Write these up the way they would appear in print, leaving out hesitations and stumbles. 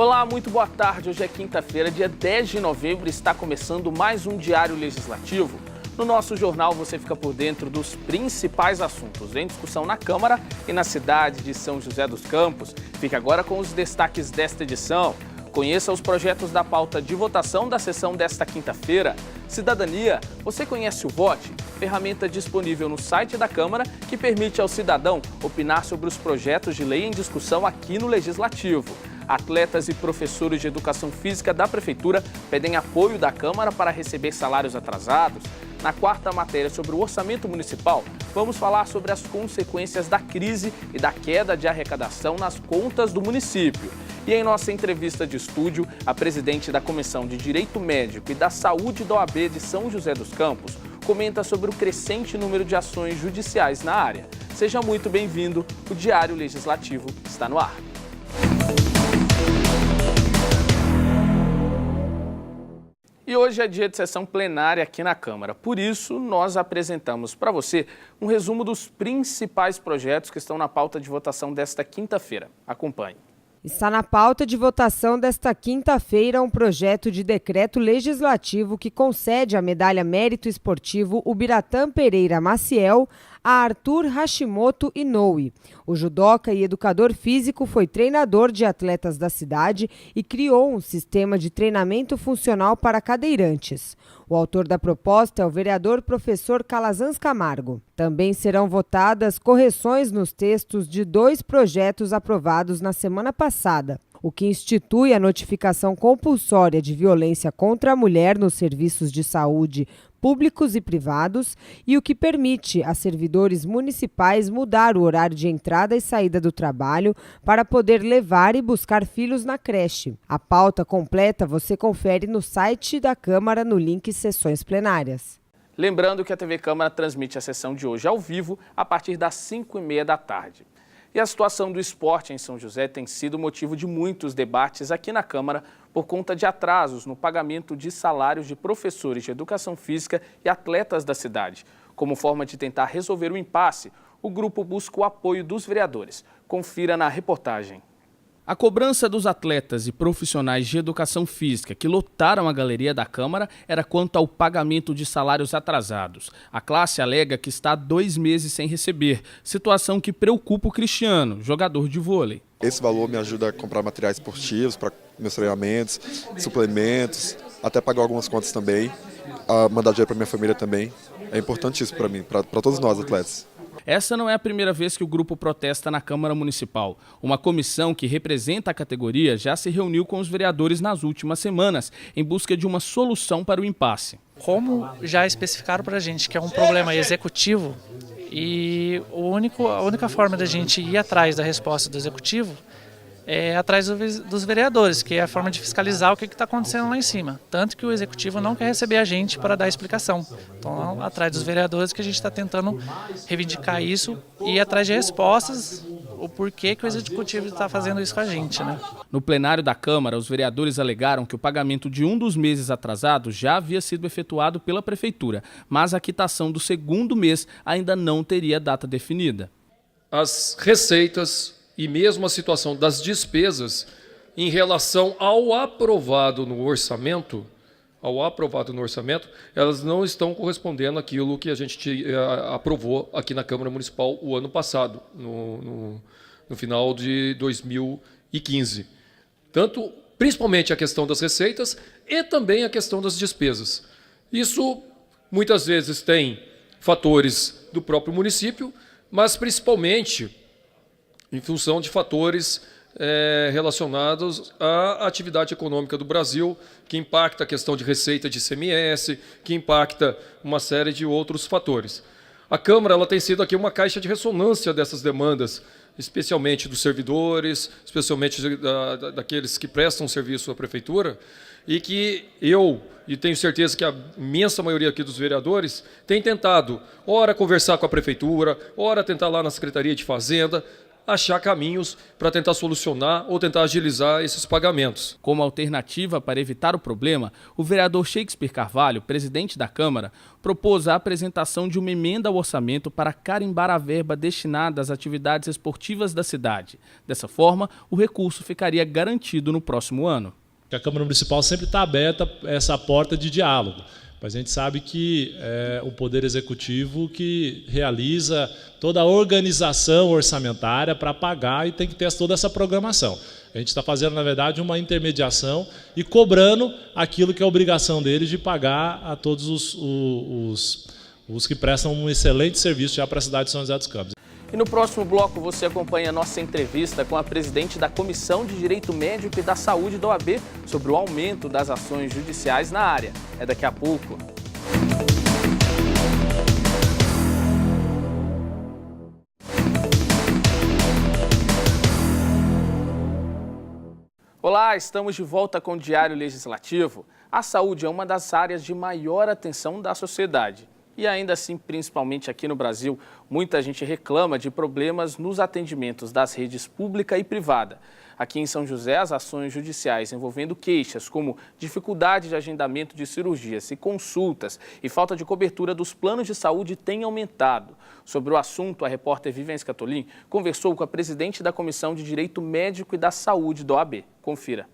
Olá, muito boa tarde. Hoje é quinta-feira, dia 10 de novembro, e está começando mais um Diário Legislativo. No nosso jornal você fica por dentro dos principais assuntos em discussão na Câmara e na cidade de São José dos Campos. Fique agora com os destaques desta edição. Conheça os projetos da pauta de votação da sessão desta quinta-feira. Cidadania, você conhece o Vote? Ferramenta disponível no site da Câmara que permite ao cidadão opinar sobre os projetos de lei em discussão aqui no Legislativo. Atletas e professores de educação física da Prefeitura pedem apoio da Câmara para receber salários atrasados. Na quarta matéria sobre o orçamento municipal, vamos falar sobre as consequências da crise e da queda de arrecadação nas contas do município. E em nossa entrevista de estúdio, a presidente da Comissão de Direito Médico e da Saúde da OAB de São José dos Campos comenta sobre o crescente número de ações judiciais na área. Seja muito bem-vindo, o Diário Legislativo está no ar. E hoje é dia de sessão plenária aqui na Câmara. Por isso, nós apresentamos para você um resumo dos principais projetos que estão na pauta de votação desta quinta-feira. Acompanhe. Está na pauta de votação desta quinta-feira um projeto de decreto legislativo que concede a medalha Mérito Esportivo Ubiratã Pereira Maciel a Arthur Hashimoto Inoue. O judoca e educador físico foi treinador de atletas da cidade e criou um sistema de treinamento funcional para cadeirantes. O autor da proposta é o vereador professor Calazans Camargo. Também serão votadas correções nos textos de 2 projetos aprovados na semana passada. O que institui a notificação compulsória de violência contra a mulher nos serviços de saúde públicos e privados e o que permite a servidores municipais mudar o horário de entrada e saída do trabalho para poder levar e buscar filhos na creche. A pauta completa você confere no site da Câmara no link Sessões Plenárias. Lembrando que a TV Câmara transmite a sessão de hoje ao vivo a partir das 5h30 da tarde. E a situação do esporte em São José tem sido motivo de muitos debates aqui na Câmara por conta de atrasos no pagamento de salários de professores de educação física e atletas da cidade. Como forma de tentar resolver o impasse, o grupo busca o apoio dos vereadores. Confira na reportagem. A cobrança dos atletas e profissionais de educação física que lotaram a galeria da Câmara era quanto ao pagamento de salários atrasados. A classe alega que está há 2 meses sem receber, situação que preocupa o Cristiano, jogador de vôlei. Esse valor me ajuda a comprar materiais esportivos para meus treinamentos, suplementos, até pagar algumas contas também, a mandar dinheiro para minha família também. É importante isso para mim, para todos nós atletas. Essa não é a primeira vez que o grupo protesta na Câmara Municipal. Uma comissão que representa a categoria já se reuniu com os vereadores nas últimas semanas, em busca de uma solução para o impasse. Como já especificaram para a gente que é um problema executivo e a única forma da gente ir atrás da resposta do executivo é atrás dos vereadores, que é a forma de fiscalizar o que está acontecendo lá em cima. Tanto que o executivo não quer receber a gente para dar explicação. Então, atrás dos vereadores que a gente está tentando reivindicar isso e ir atrás de respostas, o porquê que o executivo está fazendo isso com a gente, né? No plenário da Câmara, os vereadores alegaram que o pagamento de um dos meses atrasados já havia sido efetuado pela Prefeitura, mas a quitação do 2º mês ainda não teria data definida. As receitas e mesmo a situação das despesas em relação ao aprovado no orçamento, elas não estão correspondendo àquilo que a gente aprovou aqui na Câmara Municipal o ano passado, no final de 2015. Principalmente a questão das receitas e também a questão das despesas. Isso muitas vezes tem fatores do próprio município, mas principalmente em função de fatores relacionados à atividade econômica do Brasil, que impacta a questão de receita de ICMS, que impacta uma série de outros fatores. A Câmara ela tem sido aqui uma caixa de ressonância dessas demandas, especialmente dos servidores, especialmente daqueles que prestam serviço à Prefeitura, e que e tenho certeza que a imensa maioria aqui dos vereadores tem tentado, ora conversar com a Prefeitura, ora tentar lá na Secretaria de Fazenda, achar caminhos para tentar solucionar ou tentar agilizar esses pagamentos. Como alternativa para evitar o problema, o vereador Shakespeare Carvalho, presidente da Câmara, propôs a apresentação de uma emenda ao orçamento para carimbar a verba destinada às atividades esportivas da cidade. Dessa forma, o recurso ficaria garantido no próximo ano. A Câmara Municipal sempre está aberta a essa porta de diálogo. Mas a gente sabe que é o Poder Executivo que realiza toda a organização orçamentária para pagar e tem que ter toda essa programação. A gente está fazendo, na verdade, uma intermediação e cobrando aquilo que é a obrigação deles de pagar a todos os que prestam um excelente serviço já para a cidade de São José dos Campos. E no próximo bloco você acompanha a nossa entrevista com a presidente da Comissão de Direito Médico e da Saúde da OAB sobre o aumento das ações judiciais na área. É daqui a pouco. Olá, estamos de volta com o Diário Legislativo. A saúde é uma das áreas de maior atenção da sociedade. E ainda assim, principalmente aqui no Brasil, muita gente reclama de problemas nos atendimentos das redes pública e privada. Aqui em São José, as ações judiciais envolvendo queixas como dificuldade de agendamento de cirurgias e consultas e falta de cobertura dos planos de saúde têm aumentado. Sobre o assunto, a repórter Viviane Catolin conversou com a presidente da Comissão de Direito Médico e da Saúde da OAB. Confira.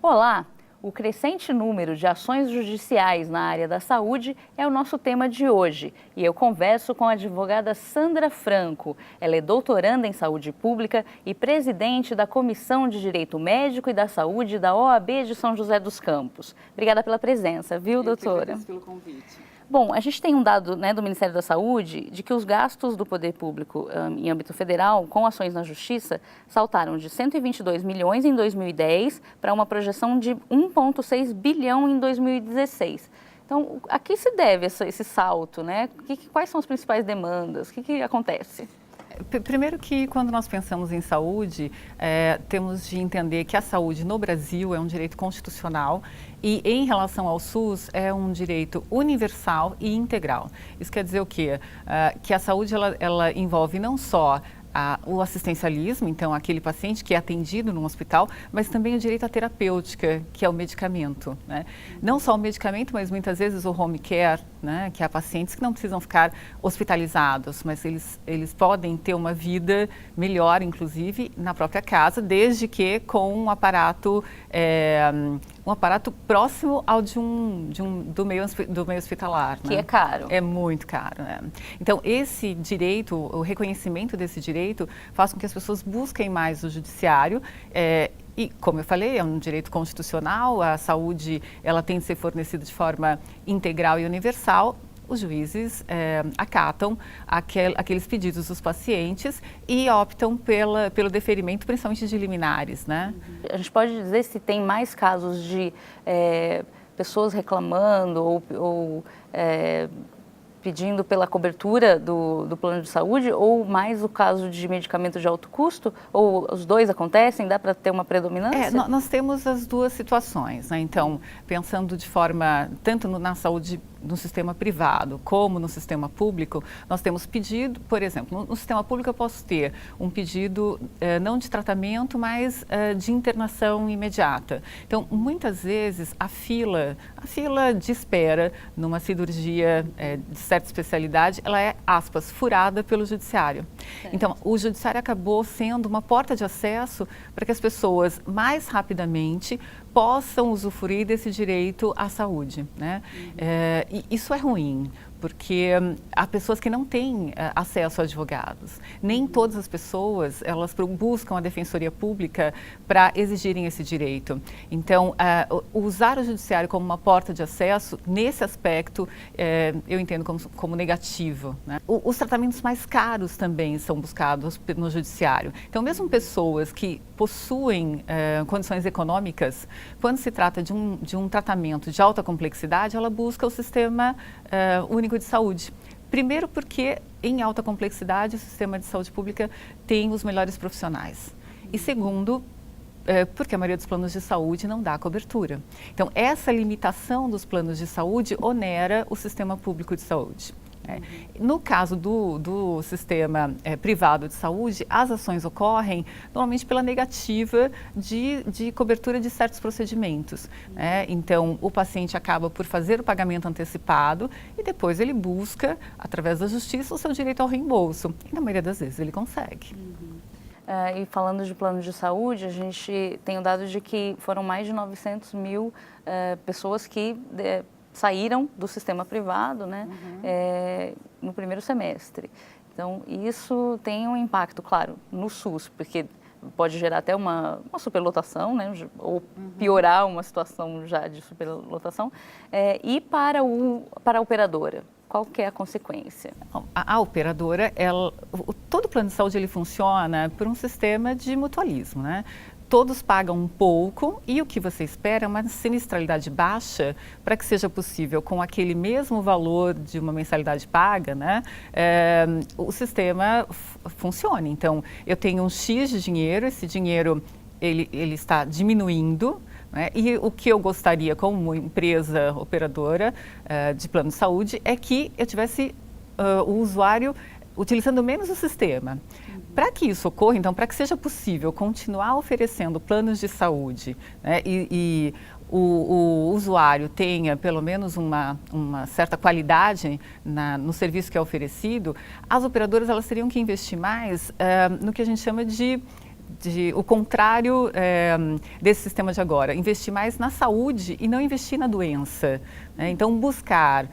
Olá! O crescente número de ações judiciais na área da saúde é o nosso tema de hoje. E eu converso com a advogada Sandra Franco. Ela é doutoranda em saúde pública e presidente da Comissão de Direito Médico e da Saúde da OAB de São José dos Campos. Obrigada pela presença, viu, doutora? Eu agradeço pelo convite. Bom, a gente tem um dado, do Ministério da Saúde de que os gastos do poder público em âmbito federal com ações na justiça saltaram de 122 milhões em 2010 para uma projeção de 1,6 bilhão em 2016. Então, a que se deve esse salto, né? Quais são as principais demandas? O que acontece? Primeiro que quando nós pensamos em saúde, temos de entender que a saúde no Brasil é um direito constitucional e em relação ao SUS é um direito universal e integral. Isso quer dizer o quê? Que a saúde ela envolve não só o assistencialismo, então aquele paciente que é atendido num hospital, mas também o direito à terapêutica, que é o medicamento, né? Não só o medicamento, mas muitas vezes o home care, né? Que há pacientes que não precisam ficar hospitalizados, mas eles podem ter uma vida melhor, inclusive, na própria casa, desde que com um aparato próximo ao do meio hospitalar. Que é caro. É muito caro, né? Então, esse direito, o reconhecimento desse direito faz com que as pessoas busquem mais o judiciário e, como eu falei, é um direito constitucional, a saúde ela tem de ser fornecida de forma integral e universal. Os juízes acatam aqueles pedidos dos pacientes e optam pelo deferimento, principalmente de liminares, né? A gente pode dizer se tem mais casos de pessoas reclamando ou pedindo pela cobertura do plano de saúde, ou mais o caso de medicamento de alto custo? Ou os dois acontecem? Dá para ter uma predominância? Nós temos as duas situações, né? Então, pensando de forma, tanto na saúde no sistema privado como no sistema público, nós temos pedido, por exemplo, no sistema público eu posso ter um pedido não de tratamento, mas de internação imediata. Então, muitas vezes a fila de espera numa cirurgia de certa especialidade, ela é, aspas, furada pelo judiciário. Certo. Então, o judiciário acabou sendo uma porta de acesso para que as pessoas mais rapidamente possam usufruir desse direito à saúde, né? E isso é ruim, porque há pessoas que não têm acesso a advogados. Nem todas as pessoas, elas buscam a defensoria pública para exigirem esse direito. Então, usar o judiciário como uma porta de acesso, nesse aspecto, eu entendo como negativo, né? Os tratamentos mais caros também são buscados no judiciário. Então, mesmo pessoas que possuem condições econômicas, quando se trata de um tratamento de alta complexidade, ela busca o sistema único de saúde. Primeiro porque em alta complexidade o sistema de saúde pública tem os melhores profissionais. E segundo, porque a maioria dos planos de saúde não dá cobertura. Então, essa limitação dos planos de saúde onera o sistema público de saúde. No caso do sistema privado de saúde, as ações ocorrem normalmente pela negativa de cobertura de certos procedimentos. Então, o paciente acaba por fazer o pagamento antecipado e depois ele busca, através da justiça, o seu direito ao reembolso. E na maioria das vezes ele consegue. E falando de plano de saúde, a gente tem o dado de que foram mais de 900 mil pessoas que saíram do sistema privado, né, no primeiro semestre. Então, isso tem um impacto, claro, no SUS, porque pode gerar até uma superlotação, né, ou piorar uma situação já de superlotação. E para a operadora, qual que é a consequência? A operadora, todo plano de saúde ele funciona por um sistema de mutualismo, né? Todos pagam um pouco e o que você espera é uma sinistralidade baixa para que seja possível, com aquele mesmo valor de uma mensalidade paga, né, o sistema funcione. Então, eu tenho um X de dinheiro, esse dinheiro ele está diminuindo, né, e o que eu gostaria como empresa operadora de plano de saúde é que eu tivesse o usuário utilizando menos o sistema. Para que isso ocorra, então, para que seja possível continuar oferecendo planos de saúde, né, e o usuário tenha pelo menos uma certa qualidade no serviço que é oferecido, as operadoras elas teriam que investir mais no que a gente chama de o contrário desse sistema de agora, investir mais na saúde e não investir na doença. Né? Então, buscar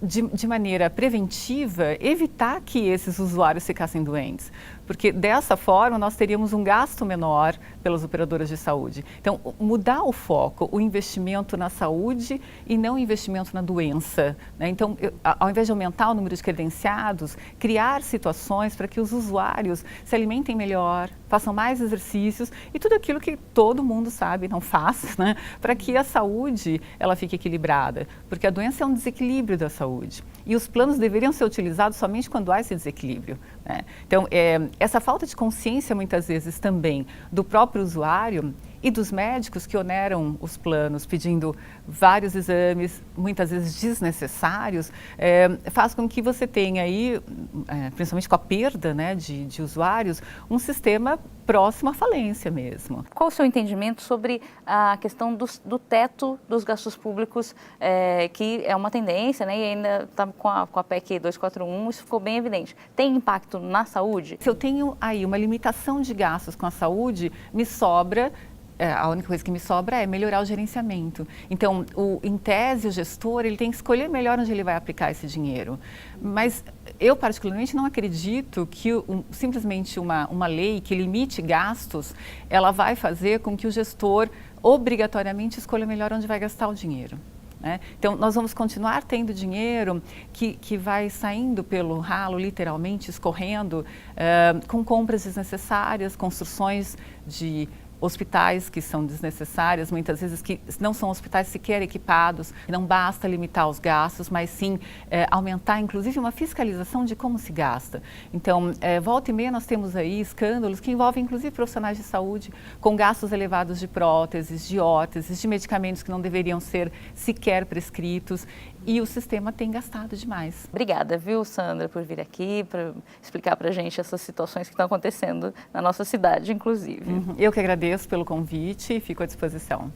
de maneira preventiva, evitar que esses usuários ficassem doentes. Porque dessa forma nós teríamos um gasto menor pelas operadoras de saúde. Então, mudar o foco, o investimento na saúde e não o investimento na doença. Né? Então, ao invés de aumentar o número de credenciados, criar situações para que os usuários se alimentem melhor, façam mais exercícios e tudo aquilo que todo mundo sabe não faz, né? Para que a saúde ela fique equilibrada. Porque a doença é um desequilíbrio da saúde. E os planos deveriam ser utilizados somente quando há esse desequilíbrio. Né? Então, essa falta de consciência, muitas vezes, também do próprio usuário e dos médicos que oneram os planos, pedindo vários exames, muitas vezes desnecessários, faz com que você tenha aí, principalmente com a perda, né, de usuários, um sistema próximo à falência mesmo. Qual o seu entendimento sobre a questão do teto dos gastos públicos, que é uma tendência, né, e ainda está com a PEC 241, isso ficou bem evidente. Tem impacto na saúde? Se eu tenho aí uma limitação de gastos com a saúde, me sobra a única coisa que me sobra é melhorar o gerenciamento. Então, em tese, o gestor ele tem que escolher melhor onde ele vai aplicar esse dinheiro. Mas eu, particularmente, não acredito que simplesmente uma lei que limite gastos, ela vai fazer com que o gestor obrigatoriamente escolha melhor onde vai gastar o dinheiro. Né? Então, nós vamos continuar tendo dinheiro que vai saindo pelo ralo, literalmente, escorrendo, com compras desnecessárias, construções de hospitais que são desnecessárias, muitas vezes que não são hospitais sequer equipados. Não basta limitar os gastos, mas sim aumentar, inclusive, uma fiscalização de como se gasta. Então, volta e meia nós temos aí escândalos que envolvem, inclusive, profissionais de saúde com gastos elevados de próteses, de órteses, de medicamentos que não deveriam ser sequer prescritos. E o sistema tem gastado demais. Obrigada, viu, Sandra, por vir aqui, para explicar para a gente essas situações que estão acontecendo na nossa cidade, inclusive. Eu que agradeço pelo convite e fico à disposição.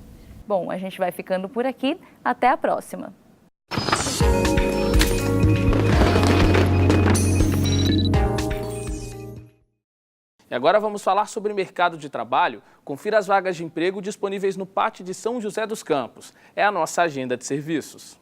Bom, a gente vai ficando por aqui. Até a próxima. E agora vamos falar sobre o mercado de trabalho. Confira as vagas de emprego disponíveis no PAT de São José dos Campos. É a nossa agenda de serviços.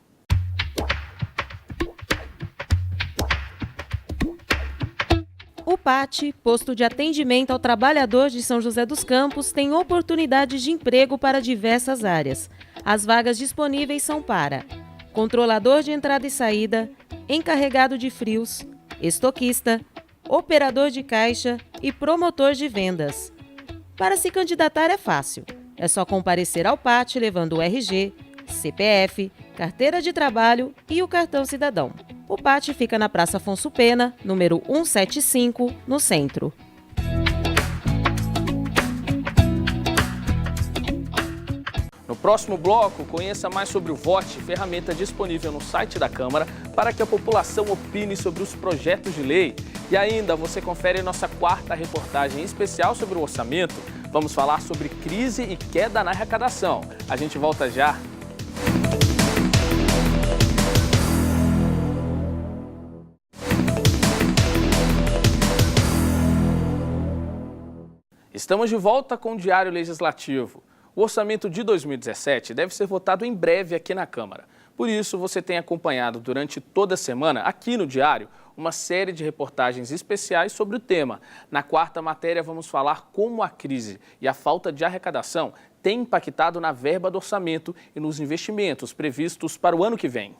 O PAT, Posto de Atendimento ao Trabalhador de São José dos Campos, tem oportunidades de emprego para diversas áreas. As vagas disponíveis são para controlador de entrada e saída, encarregado de frios, estoquista, operador de caixa e promotor de vendas. Para se candidatar é fácil. É só comparecer ao PAT levando o RG, CPF, carteira de trabalho e o cartão cidadão. O PAT fica na Praça Afonso Pena, número 175, no centro. próximo bloco, conheça mais sobre o Vote, ferramenta disponível no site da Câmara para que a população opine sobre os projetos de lei. E ainda você confere nossa quarta reportagem especial sobre o orçamento. Vamos falar sobre crise e queda na arrecadação. A gente volta já. Estamos de volta com o Diário Legislativo. O orçamento de 2017 deve ser votado em breve aqui na Câmara. Por isso, você tem acompanhado durante toda a semana, aqui no Diário, uma série de reportagens especiais sobre o tema. Na quarta matéria, vamos falar como a crise e a falta de arrecadação têm impactado na verba do orçamento e nos investimentos previstos para o ano que vem.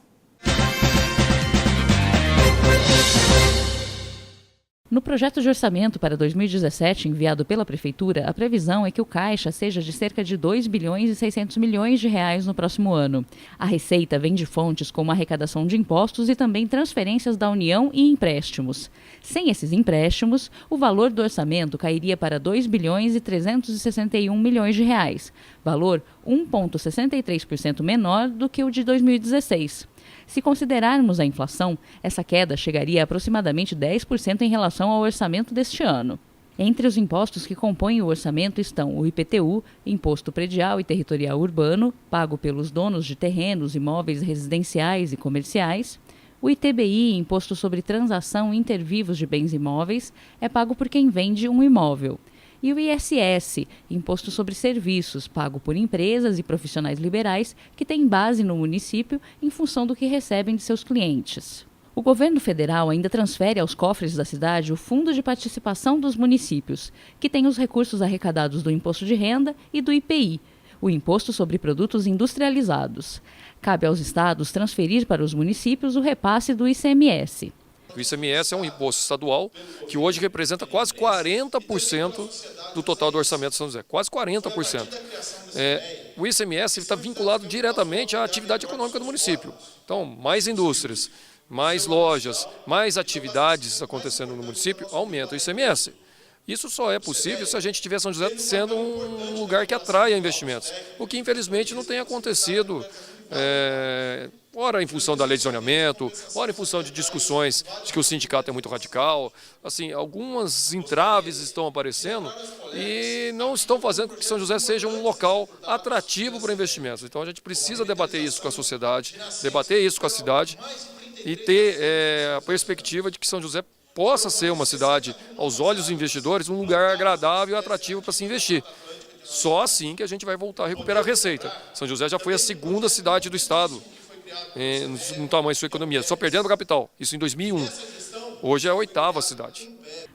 No projeto de orçamento para 2017, enviado pela Prefeitura, a previsão é que o caixa seja de cerca de 2 bilhões e 600 milhões de reais no próximo ano. A receita vem de fontes como arrecadação de impostos e também transferências da União e empréstimos. Sem esses empréstimos, o valor do orçamento cairia para 2 bilhões e 361 milhões de reais, valor 1,63% menor do que o de 2016. Se considerarmos a inflação, essa queda chegaria a aproximadamente 10% em relação ao orçamento deste ano. Entre os impostos que compõem o orçamento estão o IPTU, Imposto Predial e Territorial Urbano, pago pelos donos de terrenos, imóveis residenciais e comerciais. O ITBI, Imposto sobre Transação Intervivos de Bens Imóveis, é pago por quem vende um imóvel. E o ISS, Imposto sobre Serviços, pago por empresas e profissionais liberais que têm base no município em função do que recebem de seus clientes. O governo federal ainda transfere aos cofres da cidade o Fundo de Participação dos Municípios, que tem os recursos arrecadados do Imposto de Renda e do IPI, o Imposto sobre Produtos Industrializados. Cabe aos estados transferir para os municípios o repasse do ICMS. O ICMS é um imposto estadual que hoje representa quase 40% do total do orçamento de São José, quase 40%. O ICMS está vinculado diretamente à atividade econômica do município. Então, mais indústrias, mais lojas, mais atividades acontecendo no município, aumenta o ICMS. Isso só é possível se a gente tiver São José sendo um lugar que atraia investimentos, o que infelizmente não tem acontecido. Ora em função da lei de zoneamento, ora em função de discussões de que o sindicato é muito radical. Assim, algumas entraves estão aparecendo e não estão fazendo com que São José seja um local atrativo para investimentos. Então a gente precisa debater isso com a sociedade, debater isso com a cidade e ter a perspectiva de que São José possa ser uma cidade, aos olhos dos investidores, um lugar agradável e atrativo para se investir. Só assim que a gente vai voltar a recuperar a receita. São José já foi a segunda cidade do estado no tamanho de sua economia, só perdendo a capital, isso em 2001. Hoje é a 8ª cidade.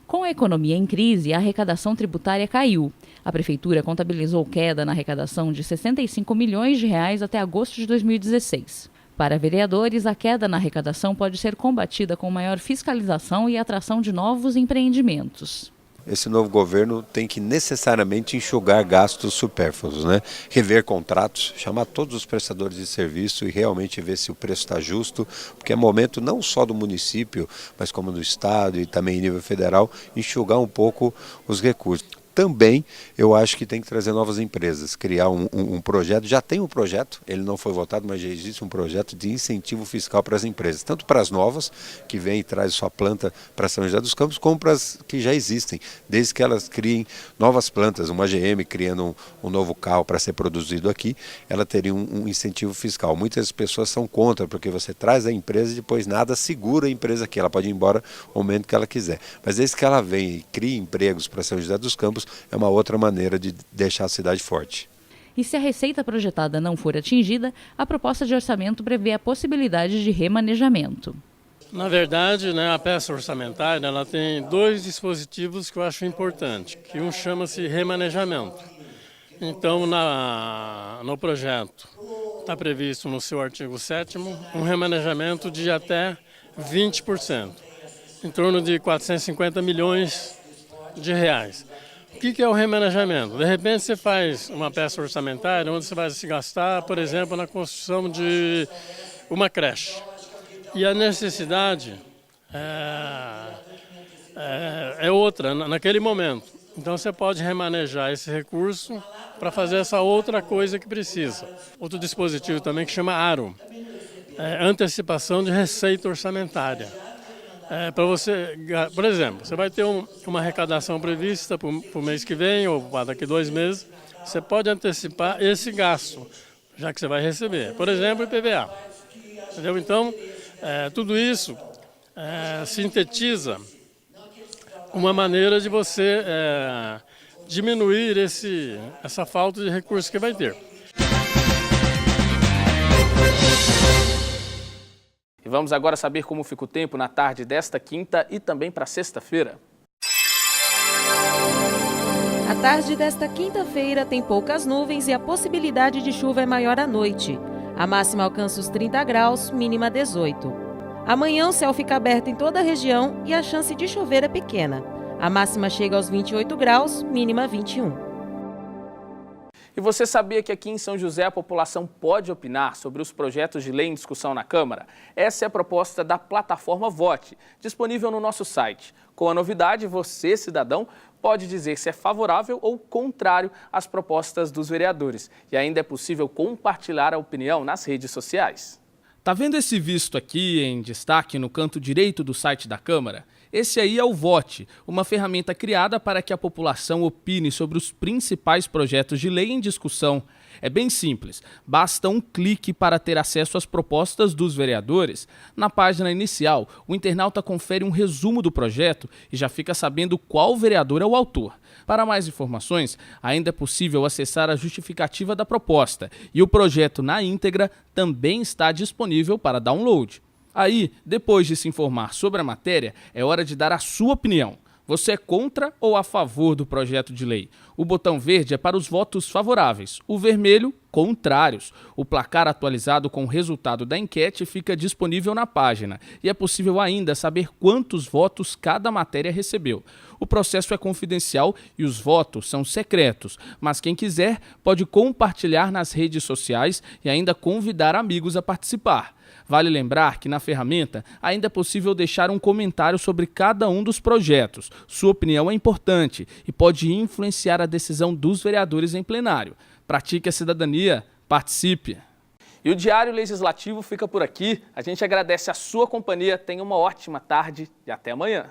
Com a economia em crise, a arrecadação tributária caiu. A Prefeitura contabilizou queda na arrecadação de 65 milhões de reais até agosto de 2016. Para vereadores, a queda na arrecadação pode ser combatida com maior fiscalização e atração de novos empreendimentos. Esse novo governo tem que necessariamente enxugar gastos supérfluos, né? Rever contratos, chamar todos os prestadores de serviço e realmente ver se o preço está justo, porque é momento não só do município, mas como do estado e também em nível federal, enxugar um pouco os recursos. Também eu acho que tem que trazer novas empresas, criar um projeto, já tem um projeto, ele não foi votado, mas já existe um projeto de incentivo fiscal para as empresas, tanto para as novas, que vêm e trazem sua planta para São José dos Campos, como para as que já existem, desde que elas criem novas plantas, uma GM criando um novo carro para ser produzido aqui, ela teria um incentivo fiscal. Muitas pessoas são contra, porque você traz a empresa e depois nada segura a empresa aqui, ela pode ir embora no momento que ela quiser. Mas desde que ela vem e crie empregos para São José dos Campos, é uma outra maneira de deixar a cidade forte. E se a receita projetada não for atingida, a proposta de orçamento prevê a possibilidade de remanejamento. Na verdade, a peça orçamentária ela tem 2 dispositivos que eu acho importante, que um chama-se remanejamento. Então, no projeto está previsto no seu artigo 7º um remanejamento de até 20%, em torno de 450 milhões de reais. O que é o remanejamento? De repente você faz uma peça orçamentária onde você vai se gastar, por exemplo, na construção de uma creche. E a necessidade é outra naquele momento. Então você pode remanejar esse recurso para fazer essa outra coisa que precisa. Outro dispositivo também que chama ARO, antecipação de receita orçamentária. Para você, por exemplo, você vai ter uma arrecadação prevista para o mês que vem ou para daqui 2 meses, você pode antecipar esse gasto, já que você vai receber. Por exemplo, IPVA. Entendeu? Então, tudo isso sintetiza uma maneira de você diminuir essa falta de recursos que vai ter. E vamos agora saber como fica o tempo na tarde desta quinta e também para sexta-feira. A tarde desta quinta-feira tem poucas nuvens e a possibilidade de chuva é maior à noite. A máxima alcança os 30 graus, mínima 18. Amanhã o céu fica aberto em toda a região e a chance de chover é pequena. A máxima chega aos 28 graus, mínima 21. E você sabia que aqui em São José a população pode opinar sobre os projetos de lei em discussão na Câmara? Essa é a proposta da plataforma Vote, disponível no nosso site. Com a novidade, você, cidadão, pode dizer se é favorável ou contrário às propostas dos vereadores. E ainda é possível compartilhar a opinião nas redes sociais. Tá vendo esse visto aqui em destaque no canto direito do site da Câmara? Esse aí é o Vote, uma ferramenta criada para que a população opine sobre os principais projetos de lei em discussão. É bem simples, basta um clique para ter acesso às propostas dos vereadores. Na página inicial, o internauta confere um resumo do projeto e já fica sabendo qual vereador é o autor. Para mais informações, ainda é possível acessar a justificativa da proposta e o projeto na íntegra também está disponível para download. Aí, depois de se informar sobre a matéria, é hora de dar a sua opinião. Você é contra ou a favor do projeto de lei? O botão verde é para os votos favoráveis, o vermelho, contrários. O placar atualizado com o resultado da enquete fica disponível na página e é possível ainda saber quantos votos cada matéria recebeu. O processo é confidencial e os votos são secretos, mas quem quiser pode compartilhar nas redes sociais e ainda convidar amigos a participar. Vale lembrar que na ferramenta ainda é possível deixar um comentário sobre cada um dos projetos. Sua opinião é importante e pode influenciar a decisão dos vereadores em plenário. Pratique a cidadania, participe! E o Diário Legislativo fica por aqui. A gente agradece a sua companhia, tenha uma ótima tarde e até amanhã.